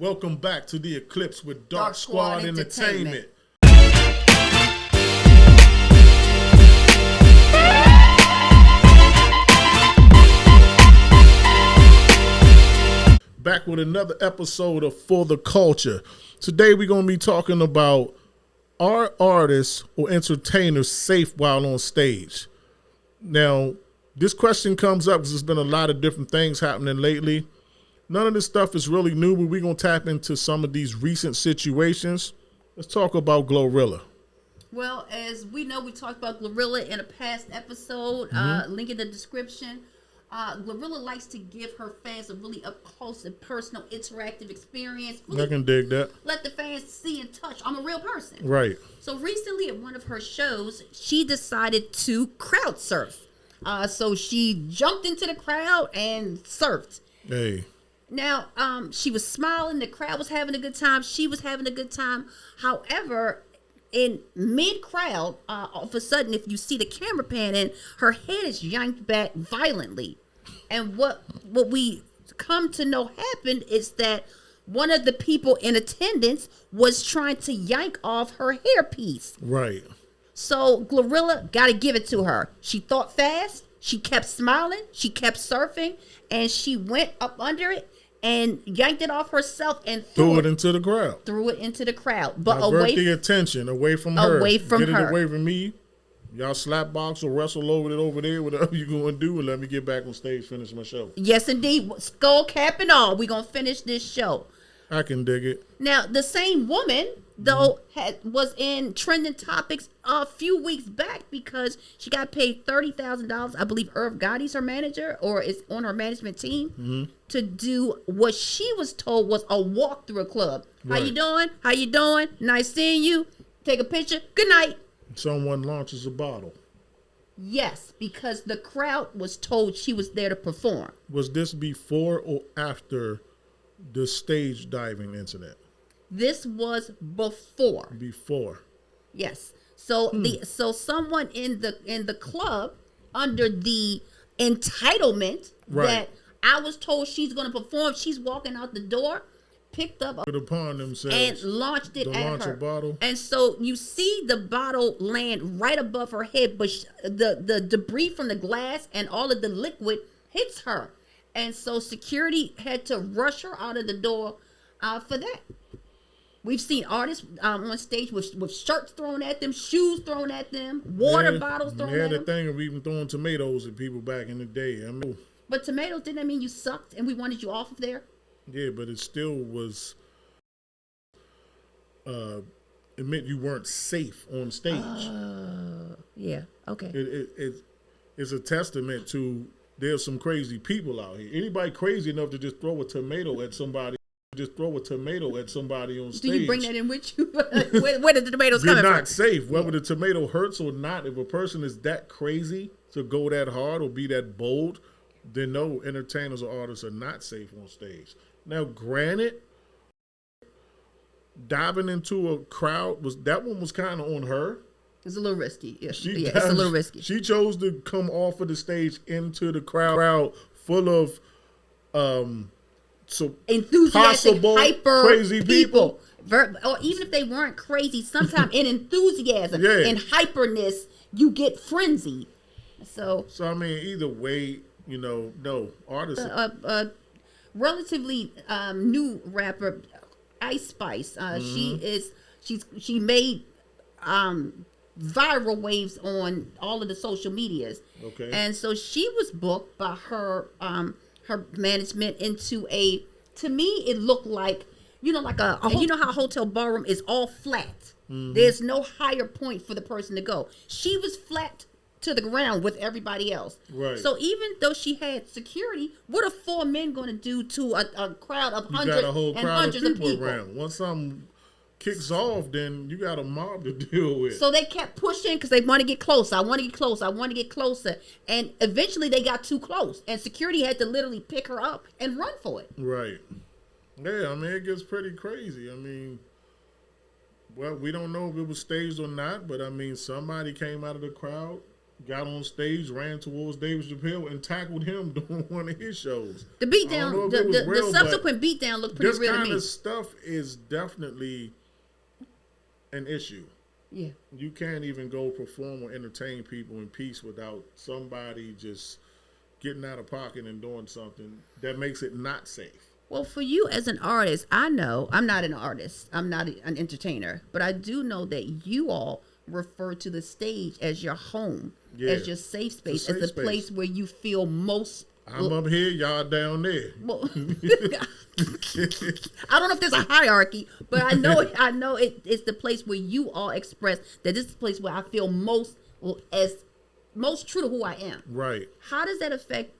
Welcome back to the Eclipse with Dark Squad Squad Entertainment. Back with another episode of For the Culture. Today we're going to be talking about, are artists or entertainers safe while on stage? Now, this question comes up because there's been a lot of different things happening lately. None of this stuff is really new, but we're going to tap into some of these recent situations. Let's talk about Glorilla. Well, as we know, we talked about Glorilla in a past episode. Link in the description. Glorilla likes to give her fans a really up-close and personal interactive experience. Really I can dig that. let the fans see and touch. I'm a real person. Right. So recently at one of her shows, she decided to crowd surf. So she jumped into the crowd and surfed. Hey. Now, she was smiling. The crowd was having a good time. She was having a good time. However, in mid-crowd, all of a sudden, if you see the camera pan in, her head is yanked back violently. And what we come to know happened is that one of the people in attendance was trying to yank off her hairpiece. Right. So Glorilla got to give it to her. She thought fast. She kept smiling. She kept surfing. And she went up under it and yanked it off herself and threw it into the crowd. Threw it into the crowd. But divert the attention away from her. Away from Get her. it away from me. Y'all slap box or wrestle over it over there, whatever you going to do, and let me get back on stage, finish my show. Yes, indeed. Skull cap and all. We're going to finish this show. I can dig it. Now, the same woman, though, was in trending topics a few weeks back because she got paid $30,000. I believe Irv Gotti's her manager or is on her management team to do what she was told was a walk through a club. Right. How you doing? How you doing? Nice seeing you. Take a picture. Good night. Someone launches a bottle. Yes, because the crowd was told she was there to perform. Was this before or after the stage diving incident? This was before. Before. Yes. So so someone in the club under the entitlement that I was told she's going to perform, she's walking out the door, picked up upon themselves and launched it at her. A bottle. And so you see the bottle land right above her head, but the debris from the glass and all of the liquid hits her. And so security had to rush her out of the door for that. We've seen artists on stage with shirts thrown at them, shoes thrown at them, water bottles thrown at them. They had a thing of even throwing tomatoes at people back in the day. I mean, but tomatoes, didn't that mean you sucked and we wanted you off of there? Yeah, but it still was, it meant you weren't safe on stage. Yeah, okay. It's a testament to there's some crazy people out here. Anybody crazy enough to just throw a tomato at somebody on stage. Do you bring that in with you? where did the tomatoes come from? You're not safe. Whether the tomato hurts or not, if a person is that crazy to go that hard or be that bold, then no, entertainers or artists are not safe on stage. Now, granted, diving into a crowd, that one was kind of on her. It's a little risky. Yeah, it's a little risky. She chose to come off of the stage into the crowd full of so enthusiastic, hyper crazy people. Or even if they weren't crazy, sometimes in enthusiasm, in hyperness, you get frenzied. So I mean, either way, no artists. Relatively new rapper, Ice Spice. She made viral waves on all of the social medias. Okay. And so she was booked by her management into to me it looked like, like you know how a hotel ballroom is all flat. There's no higher point for the person to go. She was flat to the ground with everybody else. Right. So even though she had security, what are four men going to do to a crowd of hundreds and hundreds of people around? Once something kicks off, then you got a mob to deal with. So they kept pushing because they want to get closer. I want to get closer. I want to get closer. And eventually they got too close. And security had to literally pick her up and run for it. Right. Yeah, I mean, it gets pretty crazy. I mean, well, we don't know if it was staged or not, but I mean, somebody came out of the crowd got on stage, ran towards Dave Chappelle, and tackled him doing one of his shows. The beatdown, the subsequent beatdown looked pretty real to me. This kind of stuff is definitely an issue. Yeah. You can't even go perform or entertain people in peace without somebody just getting out of pocket and doing something that makes it not safe. Well, for you as an artist, I know I'm not an artist. I'm not an entertainer, but I do know that you all refer to the stage as your home, as your safe space, as the place where you feel most. I'm up here, y'all down there. Well, I don't know if there's a hierarchy, but I know it's the place where you all express that this is the place where I feel most true to who I am. Right. How does that affect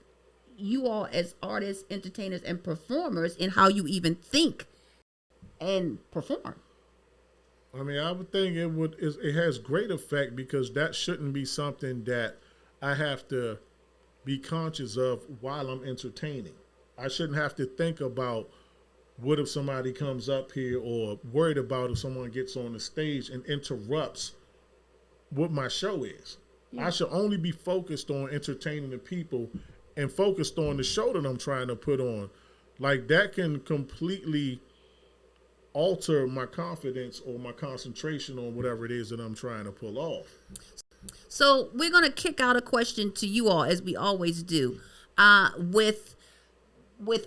you all as artists, entertainers, and performers in how you even think and perform? I mean, I would think it has great effect, because that shouldn't be something that I have to be conscious of while I'm entertaining. I shouldn't have to think about what if somebody comes up here, or worried about if someone gets on the stage and interrupts what my show is. Yeah. I should only be focused on entertaining the people and focused on the show that I'm trying to put on. Like, that can completely alter my confidence or my concentration on whatever it is that I'm trying to pull off. So we're going to kick out a question to you all, as we always do, with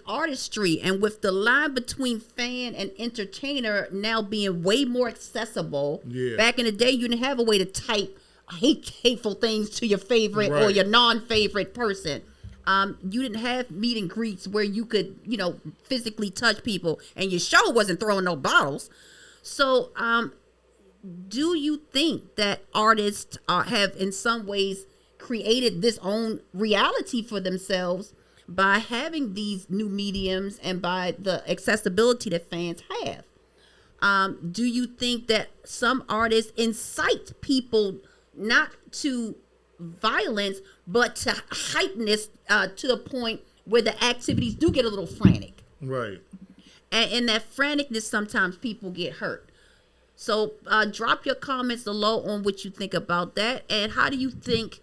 artistry and with the line between fan and entertainer now being way more accessible. Yeah. Back in the day, you didn't have a way to type hateful things to your favorite or your non-favorite person. You didn't have meet and greets where you could, physically touch people, and your show wasn't throwing no bottles. So, do you think that artists have in some ways created this own reality for themselves by having these new mediums and by the accessibility that fans have? Do you think that some artists incite people not to violence, but to heightened to the point where the activities do get a little frantic? Right. And in that franticness, sometimes people get hurt. So drop your comments below on what you think about that. And how do you think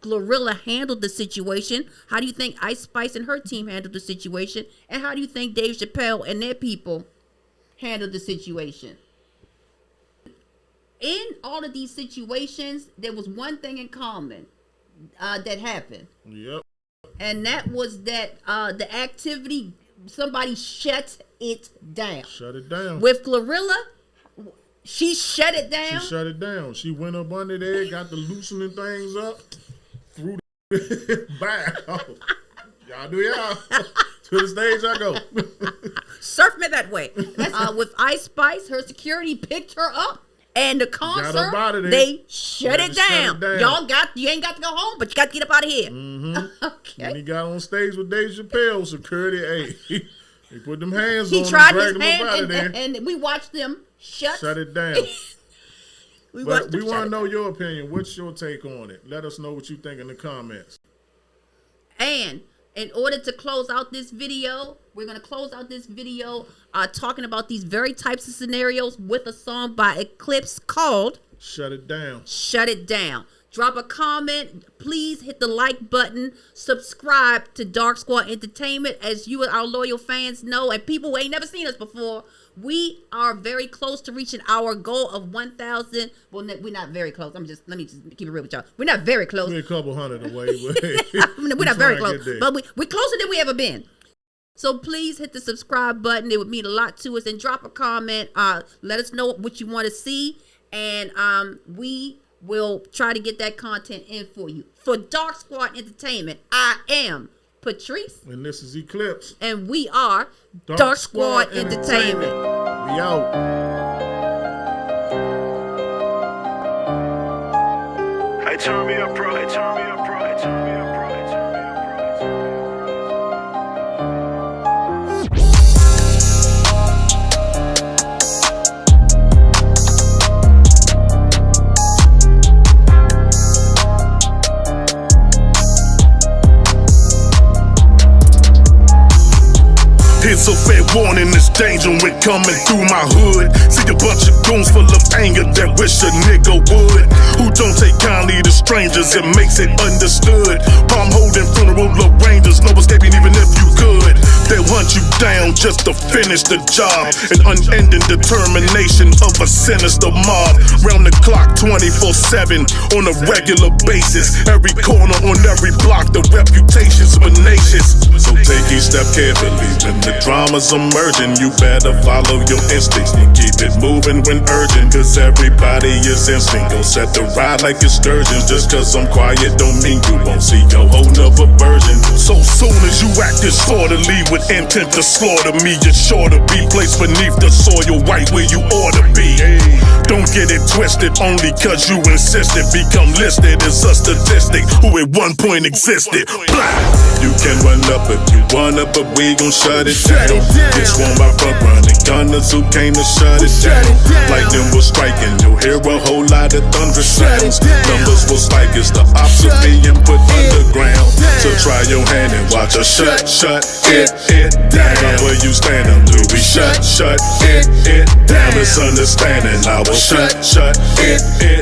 Glorilla handled the situation? How do you think Ice Spice and her team handled the situation? And how do you think Dave Chappelle and their people handled the situation? In all of these situations, there was one thing in common that happened. Yep. And that was that the activity, somebody shut it down. Shut it down. With Glorilla, she shut it down. She shut it down. She went up under there, got the loosening things up, threw the back. Y'all do y'all. To the stage I go. Surf me that way. With Ice Spice, her security picked her up. And the concert, they shut it down. You ain't got to go home, but you got to get up out of here. Mm-hmm. Okay. When he got on stage with Dave Chappelle, security, he put them hands on him, dragged him up out of there. And we watched them shut it down. we want to know your opinion. What's your take on it? Let us know what you think in the comments. And in order to close out this video, we're going to close out this video talking about these very types of scenarios with a song by Eclipse called Shut It Down. Shut It Down. Drop a comment. Please hit the like button. Subscribe to Dark Squad Entertainment. As you, our loyal fans, know, and people who ain't never seen us before, we are very close to reaching our goal of 1,000. Well, we're not very close. Let me just keep it real with y'all. We're not very close. We're a couple hundred away. We're not very close, but we're closer than we ever been. So please hit the subscribe button. It would mean a lot to us. And drop a comment. Let us know what you want to see, and we will try to get that content in for you. For Dark Squad Entertainment, I am Patrice. And this is Eclipse. And we are Dark Squad Entertainment. We out. Hey, turn me up, bro. Hey, turn me up, bro. Hey, turn me up, bro. Hey, turn me up, bro. Hey, turn me up, bro. Here's a fair warning, it's danger when coming through my hood. See a bunch of goons full of anger that wish a nigga would. Who don't take kindly to strangers and makes it understood. Palm holding funeral arrangers, no escaping even if you could. They'll hunt you down just to finish the job. An unending determination of a sinister mob. Round the clock 24/7 on a regular basis. Every corner on every block, the reputation's tenacious. So take each step carefully. When the drama's emerging, you better follow your instincts and keep it moving when urgent. Cause everybody is instinct. Go set the ride like a sturgeon. Just cause I'm quiet don't mean you won't see a whole nother version. So soon as you act disorderly with intent to slaughter me, you're sure to be placed beneath the soil right where you ought to be. Don't get it twisted, only cause you insisted. Become listed as a statistic who at one point existed. Blah. You can run up if you wanna, but we gon' shut it down. Get swarmed by front running gunners who came to shut it down. Lightning was striking, you'll hear a whole lot of thunder sounds. Numbers will spike as the ops are being put underground. So try your hand and watch us shut it down. Where you stand until we shut it down. Misunderstanding, I will shut it